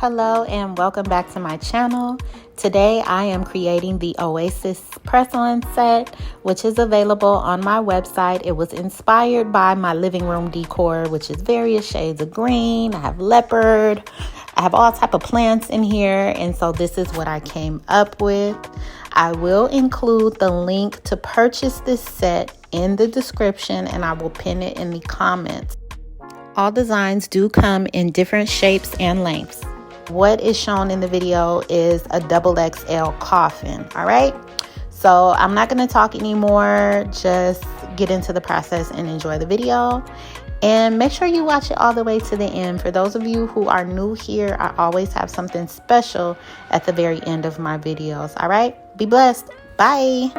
Hello and welcome back to my channel. Today I am creating the Oasis Press-On set, which is available on my website. It was inspired by my living room decor, which is various shades of green. I have leopard. I have all type of plants in here, and so this is what I came up with. I will include the link to purchase this set in the description, and I will pin it in the comments. All designs do come in different shapes and lengths. What is shown in the video is a XXL coffin, all right? So I'm not going to talk anymore. Just get into the process and enjoy the video. And make sure you watch it all the way to the end. For those of you who are new here, I always have something special at the very end of my videos, all right? Be blessed. Bye.